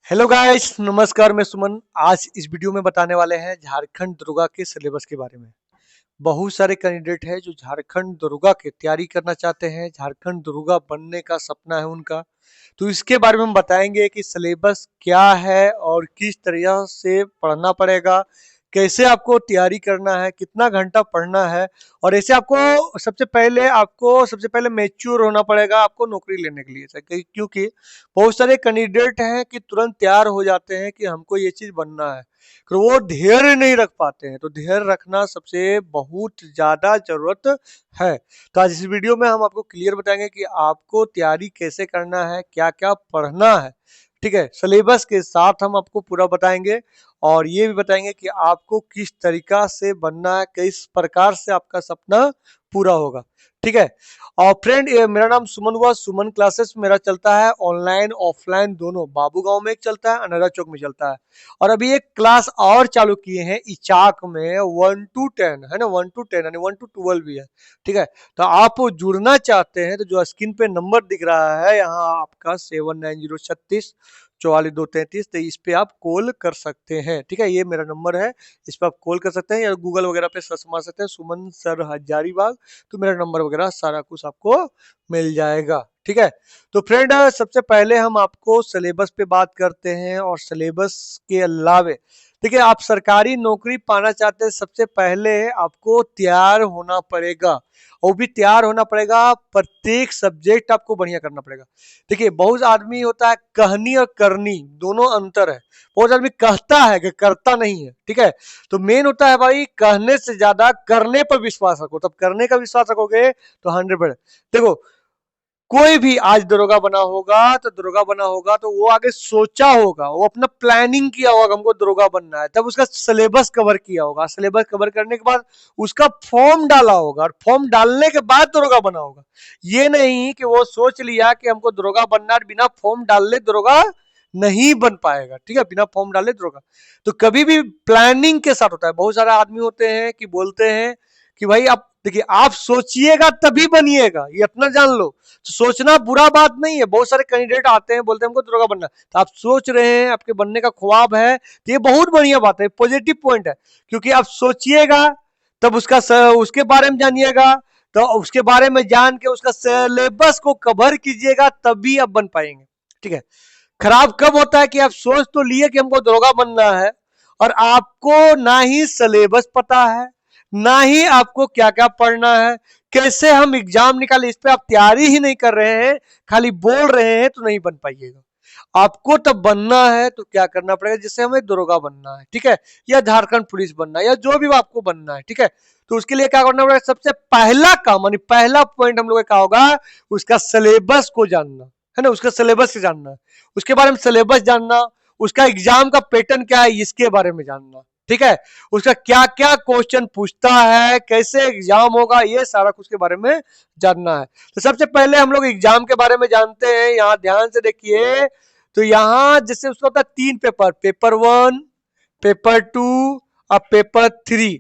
Hello guys, नमस्कार। मैं सुमन। आज इस वीडियो में बताने वाले हैं झारखंड दरोगा के सिलेबस के बारे में। बहुत सारे कैंडिडेट हैं जो झारखंड दरोगा की तैयारी करना चाहते हैं, झारखंड दरोगा बनने का सपना है उनका। तो इसके बारे में हम बताएंगे कि सिलेबस क्या है और किस तरह से पढ़ना पड़ेगा, कैसे आपको तैयारी करना है, कितना घंटा पढ़ना है। और ऐसे आपको सबसे पहले मैच्योर होना पड़ेगा आपको नौकरी लेने के लिए, क्योंकि बहुत सारे कैंडिडेट हैं कि तुरंत तैयार हो जाते हैं कि हमको ये चीज बनना है, तो वो धैर्य नहीं रख पाते हैं। तो धैर्य रखना सबसे बहुत ज्यादा जरूरत है। तो आज इस वीडियो में हम आपको क्लियर बताएंगे कि आपको तैयारी कैसे करना है, क्या क्या पढ़ना है। ठीक है, सिलेबस के साथ हम आपको पूरा बताएंगे और ये भी बताएंगे कि आपको किस तरीका से बनना है, किस प्रकार से आपका सपना पूरा होगा। ठीक है। और फ्रेंड, ये मेरा नाम सुमन हुआ। सुमन क्लासेस मेरा चलता है ऑनलाइन ऑफलाइन दोनों। बाबू गांव में एक चलता है, अनरा चौक में चलता है। और अभी एक क्लास और चालू किए हैं इचाक में 1 to 10 है ना, 1 to 10 यानी 1 to 12 भी है। ठीक है। तो आप जुड़ना चाहते हैं तो जो स्क्रीन पे नंबर दिख रहा है यहाँ आपका 7906342233, तो इस पे आप कॉल कर सकते हैं। ठीक है, ये मेरा नंबर है, इस पे आप कॉल कर सकते हैं या गूगल वगैरह पे सर्च मार सकते हैं सुमन सर हजारीबाग, तो मेरा नंबर वगैरह सारा कुछ आपको मिल जाएगा। ठीक है। तो फ्रेंड, सबसे पहले हम आपको सिलेबस पे बात करते हैं और सिलेबस के अलावे देखिए, आप सरकारी नौकरी पाना चाहते हैं, सबसे पहले आपको तैयार होना पड़ेगा। वो भी तैयार होना पड़ेगा, प्रत्येक सब्जेक्ट आपको बढ़िया करना पड़ेगा। देखिए, बहुत आदमी होता है कहनी और करनी दोनों अंतर है। बहुत आदमी कहता है कि करता नहीं है। ठीक है। तो मेन होता है भाई, कहने से ज्यादा करने पर विश्वास रखो। तब करने का विश्वास रखोगे तो 100%। देखो, कोई भी आज दरोगा बना होगा तो वो आगे सोचा होगा, वो अपना प्लानिंग किया होगा, हमको दरोगा बनना है, तब उसका सिलेबस कवर किया होगा। सिलेबस कवर करने के बाद उसका फॉर्म डाला होगा और फॉर्म डालने के बाद दरोगा बना होगा। ये नहीं कि वो सोच लिया कि हमको दरोगा बनना है, बिना फॉर्म डालने दरोगा नहीं बन पाएगा। ठीक है, बिना फॉर्म डाले दरोगा। तो कभी भी प्लानिंग के साथ होता है। बहुत सारे आदमी होते हैं कि बोलते हैं कि भाई आप देखिए, आप सोचिएगा तभी बनिएगा, ये अपना जान लो। तो सोचना बुरा बात नहीं है। बहुत सारे कैंडिडेट आते हैं, बोलते हैं हमको दरोगा बनना, तो आप सोच रहे हैं, आपके बनने का ख्वाब है, तो ये बहुत बढ़िया बात है, पॉजिटिव पॉइंट है। क्योंकि आप सोचिएगा तब उसके बारे में जानिएगा, तो उसके बारे में जान के उसका सिलेबस को कवर कीजिएगा, तभी आप बन पाएंगे। ठीक है। खराब कब होता है कि आप सोच तो लिए कि हमको दरोगा बनना है और आपको ना ही सिलेबस पता है, ना ही आपको क्या क्या पढ़ना है, कैसे हम एग्जाम निकाले, इस पे आप तैयारी ही नहीं कर रहे हैं, खाली बोल रहे हैं, तो नहीं बन पाइएगा। आपको तब बनना है तो क्या करना पड़ेगा, जिससे हमें दरोगा बनना है। ठीक है, या झारखंड पुलिस बनना है, या जो भी आपको बनना है। ठीक है। तो उसके लिए क्या करना पड़ेगा, सबसे पहला काम यानी पहला पॉइंट हम लोग का क्या होगा, उसका सिलेबस को जानना है ना, उसका सिलेबस से जानना है, उसके बारे में सिलेबस जानना, उसका एग्जाम का पैटर्न क्या है इसके बारे में जानना। ठीक है, उसका क्या क्या क्वेश्चन पूछता है, कैसे एग्जाम होगा, ये सारा कुछ के बारे में जानना है। तो सबसे पहले हम लोग एग्जाम के बारे में जानते हैं। यहाँ ध्यान से देखिए, तो यहाँ जैसे उसका होता है 3 पेपर, पेपर 1, पेपर 2 और पेपर 3।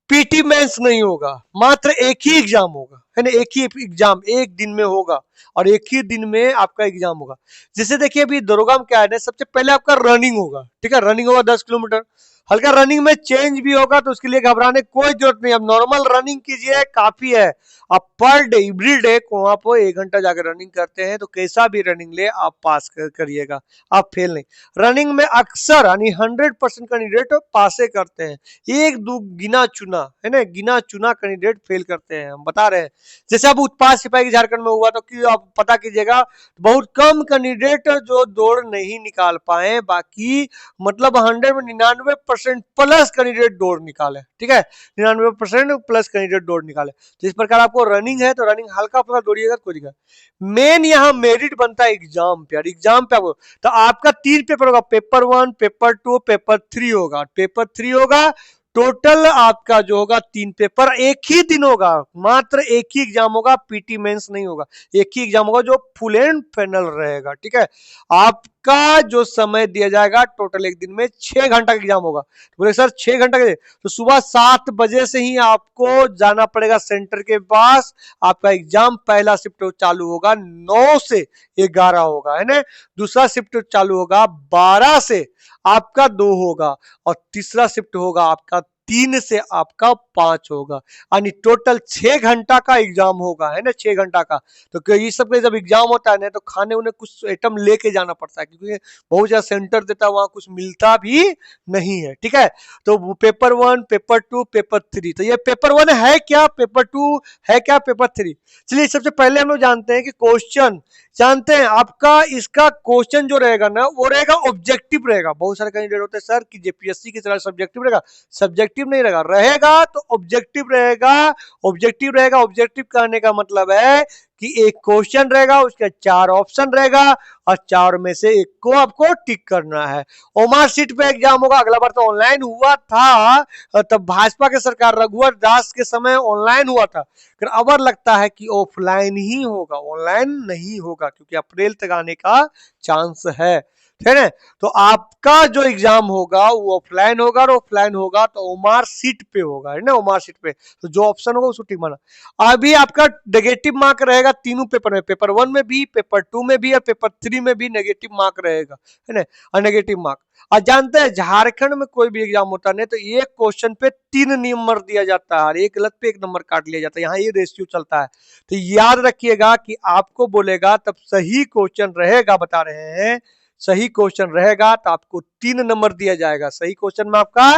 पीटी मेंस नहीं होगा, मात्र एक ही एग्जाम होगा, है ना, एक ही एग्जाम एक दिन में होगा और एक ही दिन में आपका एग्जाम होगा। जैसे देखिए, अभी दरोगा में क्या है, सबसे पहले आपका रनिंग होगा। ठीक है, रनिंग होगा 10 किलोमीटर। हल्का रनिंग में चेंज भी होगा, तो उसके लिए घबराने कोई जरूरत नहीं। अब नॉर्मल रनिंग कीजिए, काफी है। आप पर डे एवरी डे को वहां पर 1 घंटा जाकर रनिंग करते हैं, तो कैसा भी रनिंग ले आप पास करिएगा, आप फेल नहीं। रनिंग में अक्सर यानी 100% कैंडिडेट पासे करते हैं, एक दो गिना चुना, है ना, गिना चुना कैंडिडेट फेल करते हैं, हम बता रहे हैं। जैसे अब उत्पाद सिपाही झारखंड में हुआ, तो कि आप पता कीजिएगा, बहुत कम कैंडिडेट जो दौड़ नहीं निकाल पाए, बाकी मतलब 100 में 99% प्लस कैंडिडेट दौड़ निकाले। ठीक है, 99% प्लस कैंडिडेट दौड़ निकाले। तो इस प्रकार आपको रनिंग है तो रनिंग हल्का फुल्का दौड़िएगा, कोई दिक्कत। मेन यहाँ मेरिट बनता है एग्जाम पे, यार एग्जाम पे आपको, तो आपका 3 पेपर होगा, पेपर 1, पेपर 2, पेपर 3 होगा। पेपर 3 होगा टोटल आपका जो होगा 3 पेपर एक ही दिन होगा, मात्र एक ही एग्जाम होगा, पीटी मेंस नहीं होगा, एक ही एग्जाम होगा जो फुल एंड फाइनल रहेगा। ठीक है, आपका जो समय दिया जाएगा टोटल एक दिन में 6 घंटा का एग्जाम होगा। तो बोले सर 6 घंटा के, तो सुबह 7 बजे से ही आपको जाना पड़ेगा सेंटर के पास। आपका एग्जाम पहला शिफ्ट चालू होगा 9 से 11 होगा, है ना। दूसरा शिफ्ट चालू होगा 12 से आपका 2 होगा, और तीसरा शिफ्ट होगा आपका 3 से आपका 5 होगा, यानी टोटल 6 घंटा का एग्जाम होगा, है ना, 6 घंटा का। तो ये सब के जब एग्जाम होता है ना, तो खाने उन्हें कुछ आइटम लेके जाना पड़ता है, क्योंकि बहुत ज्यादा सेंटर देता है, वहां कुछ मिलता भी नहीं है। ठीक है, तो पेपर 1, पेपर 2, पेपर 3, तो ये पेपर 1 है क्या, पेपर 2 है क्या, पेपर 3। चलिए सबसे पहले हम लोग जानते हैं कि क्वेश्चन, जानते हैं आपका इसका क्वेश्चन जो रहेगा ना, वो रहेगा ऑब्जेक्टिव रहेगा। बहुत सारे कैंडिडेट होते हैं सर कि जेपीएससी की तरह सब्जेक्टिव रहेगा, सब्जेक्टिव नहीं रहेगा, रहेगा तो ऑब्जेक्टिव रहेगा। ऑब्जेक्टिव रहेगा, ऑब्जेक्टिव कहने का मतलब है कि एक क्वेश्चन रहेगा, उसके 4 ऑप्शन रहेगा, और 4 में से एक को आपको टिक करना है। ओमार सीट पे एग्जाम होगा, अगला बार तो ऑनलाइन हुआ था, तब भाजपा के सरकार रघुवर दास के समय ऑनलाइन हुआ था, फिर अब लगता है कि ऑफलाइन ही होगा, ऑनलाइन नहीं होगा, क्योंकि अप्रैल तक आने का चांस है। ठीक है, तो आपका जो एग्जाम होगा वो ऑफलाइन होगा, और ऑफलाइन होगा तो ओमार सीट पे होगा, है ना, ओमार सीट पे। तो जो ऑप्शन होगा उसको टिक मारना। अभी आपका नेगेटिव मार्क रहेगा तीनों पेपर में, पेपर 1 में भी, पेपर 2 में भी, और पेपर 3 में भी नेगेटिव मार्क रहेगा, है ना, और नेगेटिव मार्क। और जानते हैं झारखंड में कोई भी एग्जाम होता है तो एक क्वेश्चन पे 3 नंबर दिया जाता है, और एक गलत पे 1 नंबर काट लिया जाता है, यहाँ ये रेशियो चलता है। तो याद रखिएगा कि आपको बोलेगा तब सही क्वेश्चन रहेगा, बता रहे हैं सही क्वेश्चन रहेगा तो आपको 3 नंबर दिया जाएगा, सही क्वेश्चन में आपका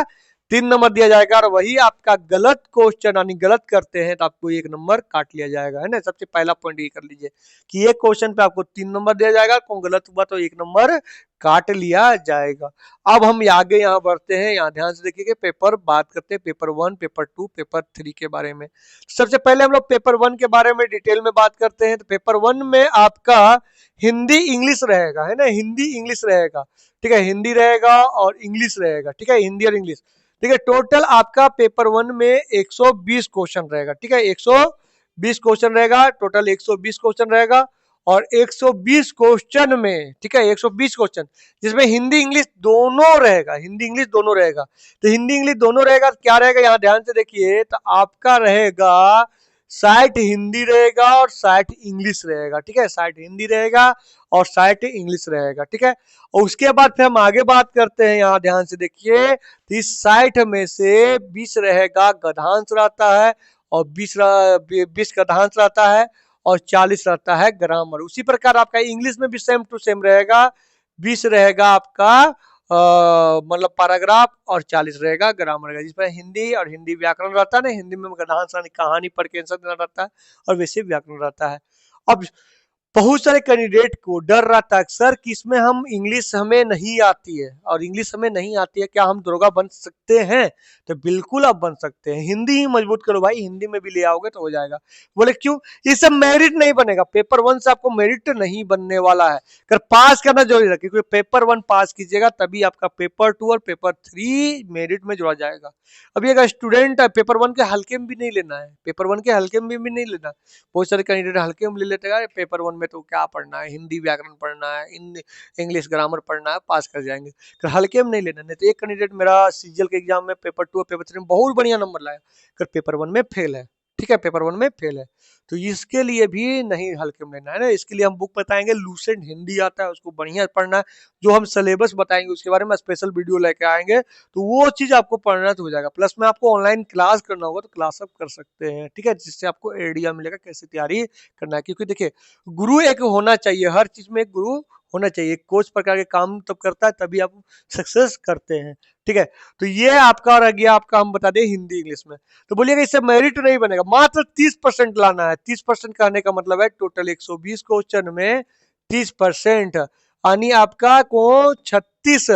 3 नंबर दिया जाएगा, और वही आपका गलत क्वेश्चन यानी गलत करते हैं तो आपको 1 नंबर काट लिया जाएगा, है ना। सबसे पहला पॉइंट ये कर लीजिए कि एक क्वेश्चन पे आपको 3 नंबर दिया जाएगा, कौन गलत हुआ तो 1 नंबर काट लिया जाएगा। अब हम आगे यहाँ बढ़ते हैं, यहाँ ध्यान से देखिए पेपर बात करते हैं, पेपर 1, पेपर 2, पेपर 3 के बारे में। सबसे पहले हम लोग पेपर 1 के बारे में डिटेल में बात करते हैं। तो पेपर 1 में आपका हिंदी इंग्लिश रहेगा, है ना, हिंदी इंग्लिश रहेगा। ठीक है, हिंदी रहेगा और इंग्लिश रहेगा। ठीक है, हिंदी और इंग्लिश। ठीक है, टोटल आपका पेपर 1 में 120 क्वेश्चन रहेगा। ठीक है, 120 क्वेश्चन रहेगा, टोटल 120 क्वेश्चन रहेगा, और 120 क्वेश्चन में, ठीक है, 120 क्वेश्चन जिसमें हिंदी इंग्लिश दोनों रहेगा, हिंदी इंग्लिश दोनों रहेगा। तो हिंदी इंग्लिश दोनों रहेगा तो क्या रहेगा, यहाँ ध्यान से देखिए, तो आपका रहेगा 60 हिंदी रहेगा और 60 इंग्लिश रहेगा। ठीक है, 60 हिंदी रहेगा और 60 इंग्लिश रहेगा। ठीक है, और उसके बाद फिर हम आगे बात करते हैं, यहाँ ध्यान से देखिए, तो इस 60 में से 20 रहेगा गद्यांश रहता है, और 20 गद्यांश रहता है, और 40 रहता है ग्रामर। उसी प्रकार आपका इंग्लिश में भी सेम टू सेम रहेगा, 20 रहेगा आपका मतलब पैराग्राफ, और 40 रहेगा ग्रामर का। जिसमें हिंदी और हिंदी व्याकरण रहता है ना, हिंदी में गद्यांश कहानी पढ़ के आंसर देना रहता है, और वैसे व्याकरण रहता है। अब बहुत सारे कैंडिडेट को डर रहता है सर कि इसमें हम इंग्लिश हमें नहीं आती है, और इंग्लिश हमें नहीं आती है, क्या हम दरोगा बन सकते हैं? तो बिल्कुल आप बन सकते हैं, हिंदी ही मजबूत करो भाई, हिंदी में भी ले आओगे तो हो जाएगा। बोले क्यों? इससे मेरिट नहीं बनेगा, पेपर 1 से आपको मेरिट नहीं बनने वाला है, कर पास करना जरूरी है, क्योंकि पेपर 1 पास कीजिएगा तभी आपका पेपर 2 और पेपर 3 मेरिट में जोड़ा जाएगा। अभी अगर स्टूडेंट है, पेपर 1 के हल्के में भी नहीं लेना है, पेपर 1 के हल्के में भी नहीं लेना। बहुत सारे कैंडिडेट हल्के में ले लेते हैं, पेपर 1 में तो क्या पढ़ना है, हिंदी व्याकरण पढ़ना है, इंग्लिश ग्रामर पढ़ना है, पास कर जाएंगे, तो हल्के में नहीं लेना। नहीं तो एक कैंडिडेट मेरा सीजीएल के एग्जाम में पेपर 2 और पेपर 3 में बहुत बढ़िया नंबर लाया, कर पेपर 1 में फेल है। ठीक है, पेपर 1 में फेल है, तो इसके लिए भी नहीं हल्के में लेना है ना। इसके लिए हम बुक बताएंगे, लूसेंट हिंदी आता है, उसको बढ़िया पढ़ना है, जो हम सिलेबस बताएंगे उसके बारे में स्पेशल वीडियो लेके आएंगे, तो वो चीज आपको पढ़ना तो हो जाएगा। प्लस में आपको ऑनलाइन क्लास करना होगा तो क्लास आप कर सकते हैं। ठीक है, जिससे आपको आइडिया मिलेगा कैसे तैयारी करना है, क्योंकि देखिए गुरु एक होना चाहिए, हर चीज में एक गुरु होना चाहिए। कोच प्रकार के काम तब करता है तभी आप सक्सेस करते हैं। ठीक है, तो ये आपका रह गया, आपका हम बता दें हिंदी इंग्लिश में। तो बोलिएगा इससे मेरिट नहीं बनेगा, मात्र 30% लाना है। 30% कहने का मतलब है टोटल 120 क्वेश्चन में 30%, यानी आपका को 36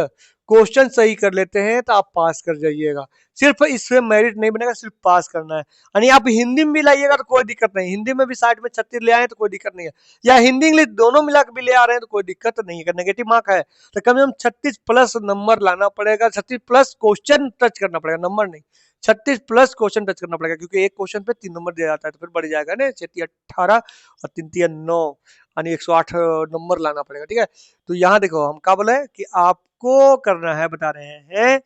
क्वेश्चन सही कर लेते हैं तो आप पास कर जाइएगा। सिर्फ इसमें मेरिट नहीं बनेगा, सिर्फ पास करना है। यानी आप हिंदी में भी लाइएगा तो कोई दिक्कत नहीं, हिंदी में भी 60 में 36 ले आए तो कोई दिक्कत नहीं है, या हिंदी इंग्लिश दोनों मिला के भी ले आ रहे हैं तो कोई दिक्कत नहीं है। नेगेटिव मार्क है तो कम से कम 36 प्लस नंबर लाना पड़ेगा, 36 प्लस क्वेश्चन टच करना पड़ेगा, नंबर नहीं, 36 प्लस क्वेश्चन टच करना पड़ेगा, क्योंकि एक क्वेश्चन पे 3 नंबर दिया जाता है तो फिर बढ़ जाएगा ना, 6 18 और 3 9, यानी 108 नंबर लाना पड़ेगा। ठीक है, तो यहाँ देखो हम क्या बोले कि आपको करना है, बता रहे हैं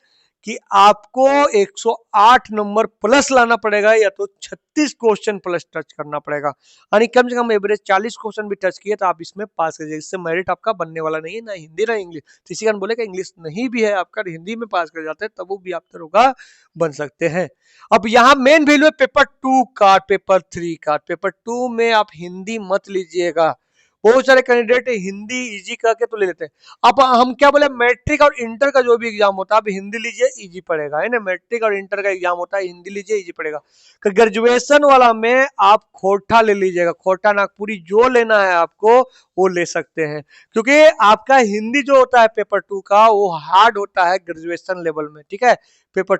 कि आपको 108 नंबर प्लस लाना पड़ेगा या तो 36 क्वेश्चन प्लस टच करना पड़ेगा, यानी कम से कम एवरेज 40 क्वेश्चन भी टच किए तो आप इसमें पास कर जाइए। इससे मेरिट आपका बनने वाला नहीं है, ना हिंदी ना इंग्लिश। तो इसी कारण बोले कि इंग्लिश नहीं भी है आपका, हिंदी में पास कर जाते हैं तब वो भी आप दरोगा बन सकते हैं। अब यहाँ मेन वैल्यू है पेपर 2 का, पेपर 3 का। पेपर 2 में आप हिंदी मत लीजिएगा, बहुत सारे कैंडिडेट हिंदी इजी करके तो ले लेते हैं। अब हम क्या बोले, मैट्रिक और इंटर का जो भी एग्जाम होता है आप हिंदी लीजिए, इजी पड़ेगा, है ना। मैट्रिक और इंटर का एग्जाम होता है, हिंदी लीजिए, इजी पड़ेगा। ग्रेजुएशन वाला में आप खोटा ले लीजिएगा, खोटा नागपुरी जो लेना है आपको वो ले सकते हैं, क्योंकि आपका हिंदी जो होता है पेपर 2 का वो हार्ड होता है ग्रेजुएशन लेवल में। ठीक है, पेपर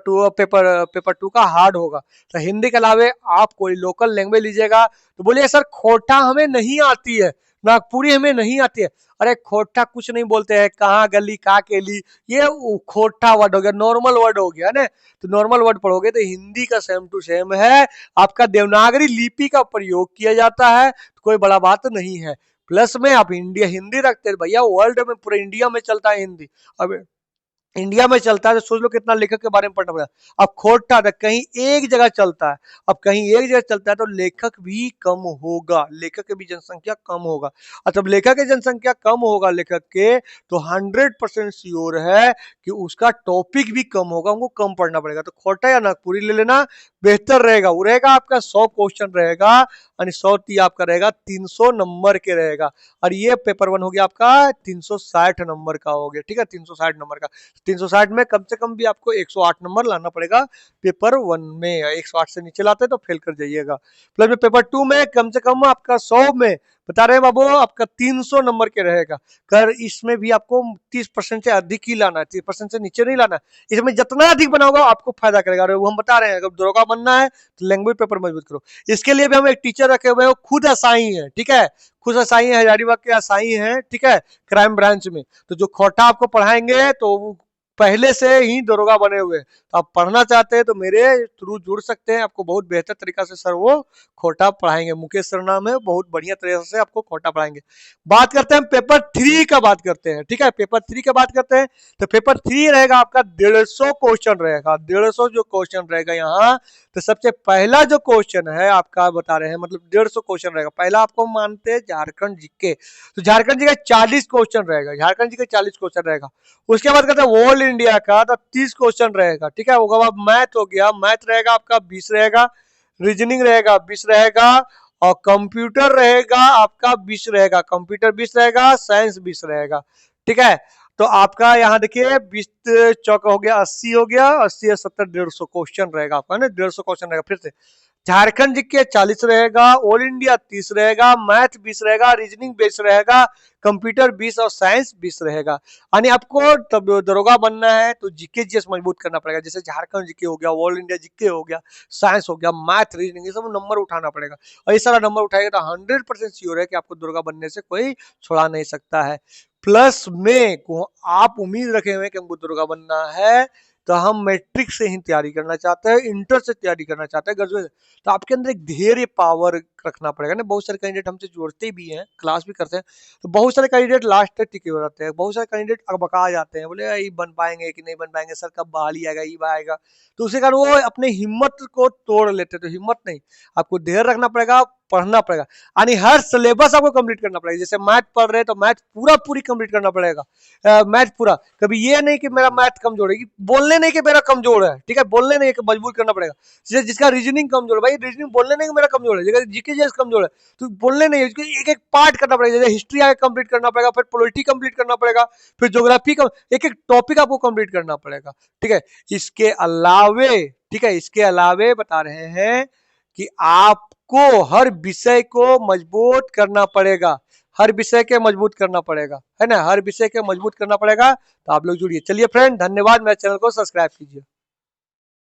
2 का हार्ड होगा। तो हिंदी के अलावे आप कोई लोकल लैंग्वेज लीजिएगा। तो बोलिए सर खोटा हमें नहीं आती है, नागपुरी हमें नहीं आती है। अरे खोटा कुछ नहीं बोलते हैं, कहाँ गली कहाँ केली, ये खोटा वर्ड हो गया, नॉर्मल वर्ड हो गया ना। तो नॉर्मल वर्ड पढ़ोगे तो हिंदी का सेम टू सेम है, आपका देवनागरी लिपि का प्रयोग किया जाता है, तो कोई बड़ा बात नहीं है। प्लस में आप इंडिया हिंदी रखते हैं भैया, वर्ल्ड में पूरे इंडिया में चलता है हिंदी। अब इंडिया में चलता है तो सोच लो कितना लेखक के बारे में पढ़ना पड़ेगा। अब खोटा था कहीं एक जगह चलता है, अब कहीं एक जगह चलता है तो लेखक भी कम होगा, लेखक की भी जनसंख्या कम होगा। और जब लेखक की जनसंख्या कम होगा लेखक के, तो 100% श्योर है कि उसका टॉपिक भी कम होगा, उनको कम पढ़ना पड़ेगा। तो खोटा या नागपुरी ले लेना बेहतर रहेगा। वो रहेगा आपका 100 क्वेश्चन रहेगा, यानी 100 आपका रहेगा 300 नंबर के रहेगा। और ये पेपर 1 हो गया आपका 360 नंबर का हो गया। ठीक है, 360 नंबर का, 360 में कम से कम भी आपको 108 नंबर लाना पड़ेगा पेपर 1 में। 108 से नीचे लाते तो फेल कर जाइएगा। प्लस में पेपर 2 में कम से कम आपका 100 में बता रहे हैं बाबू आपका 300 नंबर के रहेगा। कर इसमें भी आपको 30% से अधिक ही लाना है, 30% से नीचे नहीं लाना है। इसमें जितना अधिक बनाओगे आपको फायदा करेगा। वो हम बता रहे हैं, अगर दरोगा बनना है तो लैंग्वेज पेपर मजबूत करो। इसके लिए भी हम एक टीचर रखे हुए हैं, खुद असाई है। ठीक है, खुद असाई है, हजारीबाग के असाई है। ठीक है, क्राइम ब्रांच में। तो जो खोटा आपको पढ़ाएंगे तो पहले से ही दरोगा बने हुए, तो आप पढ़ना चाहते हैं तो मेरे थ्रू जुड़ सकते हैं, आपको बहुत बेहतर तरीका से सर वो खोटा पढ़ाएंगे। मुकेश सर नाम है, बहुत बढ़िया तरीके से आपको खोटा पढ़ाएंगे। बात करते हैं पेपर 3 का, बात करते हैं। ठीक है, पेपर 3 का बात करते हैं। तो पेपर 3 रहेगा आपका 150 क्वेश्चन रहेगा, 150 जो क्वेश्चन रहेगा यहाँ। तो सबसे पहला जो क्वेश्चन है आपका बता रहे हैं, मतलब 150 क्वेश्चन रहेगा। पहला आपको मानते हैं झारखंड जीके, तो झारखंड जी का 40 क्वेश्चन रहेगा, झारखंड जी का 40 क्वेश्चन रहेगा। उसके बाद कहते हैं ऑल इंडिया का, तो 30 क्वेश्चन रहेगा। ठीक है, उसके बाद मैथ हो गया, मैथ रहेगा आपका 20 रहेगा, रीजनिंग रहेगा 20 रहेगा, और कंप्यूटर रहेगा आपका 20 रहेगा, कंप्यूटर 20 रहेगा, साइंस 20 रहेगा। ठीक है, तो आपका यहाँ देखिए 20 चौका हो गया 80 हो गया, 80 या 70 150 क्वेश्चन रहेगा आपका ना, 150 क्वेश्चन रहेगा। फिर से झारखंड जी के 40 रहेगा, ऑल इंडिया 30 रहेगा, मैथ 20 रहेगा, रीजनिंग 20 रहेगा, कंप्यूटर 20 और साइंस 20 रहेगा। यानी आपको तब दरोगा बनना है तो जीके जीएस मजबूत करना पड़ेगा। जैसे झारखंड जीके हो गया, ऑल इंडिया जीके हो गया, साइंस हो गया, मैथ, रीजनिंग, ये सब नंबर उठाना पड़ेगा। और ये सारा नंबर उठाएगा तो 100% श्योर है कि आपको दरोगा बनने से कोई छुड़ा नहीं सकता है। प्लस में आप उम्मीद रखे हुए कि हमको दरोगा बनना है, तो हम मैट्रिक से ही तैयारी करना चाहते हैं, इंटर से तैयारी करना चाहते हैं, ग्रेजुएट, तो आपके अंदर एक धैर्य पावर रखना पड़ेगा ना। बहुत सारे कैंडिडेट हमसे जुड़ते भी हैं, क्लास भी करते हैं, तो बहुत सारे कैंडिडेट लास्ट तक टिके हुए रहते हैं। बहुत सारे कैंडिडेट अकबका जाते हैं, बोले ये बन पाएंगे कि नहीं बन पाएंगे, सर कब बहाली आएगा, ये आएगा। तो उसी कारण वो अपने हिम्मत को तोड़ लेते। तो हिम्मत नहीं, आपको धैर्य रखना पड़ेगा, पढ़ना पड़ेगा। यानी हर सिलेबस आपको कंप्लीट करना पड़ेगा। जैसे मैथ पढ़ रहे हैं तो मैथ पूरी कंप्लीट करना पड़ेगा, मैथ पूरा। कभी ये नहीं कि मेरा मैथ कमजोर है, बोलने नहीं कि मेरा कमजोर है। ठीक है, बोलने नहीं कि मजबूर करना पड़ेगा। जैसे जिसका रीजनिंग कमजोर है, भाई रीजनिंग बोलने नहीं कि मेरा कमजोर है, जैसे जीके जीएस कमजोर है तो बोलने नहीं, एक एक पार्ट करना पड़ेगा। जैसे हिस्ट्री आगे कंप्लीट करना पड़ेगा, फिर पॉलिटी कंप्लीट करना पड़ेगा, फिर ज्योग्राफी का एक एक टॉपिक आपको कंप्लीट करना पड़ेगा। ठीक है, इसके अलावे, ठीक है, इसके अलावे बता रहे हैं कि आपको हर विषय को मजबूत करना पड़ेगा, हर विषय के मजबूत करना पड़ेगा, है ना, हर विषय के मजबूत करना पड़ेगा। तो आप लोग जुड़िए। चलिए फ्रेंड, धन्यवाद, मेरे चैनल को सब्सक्राइब कीजिए।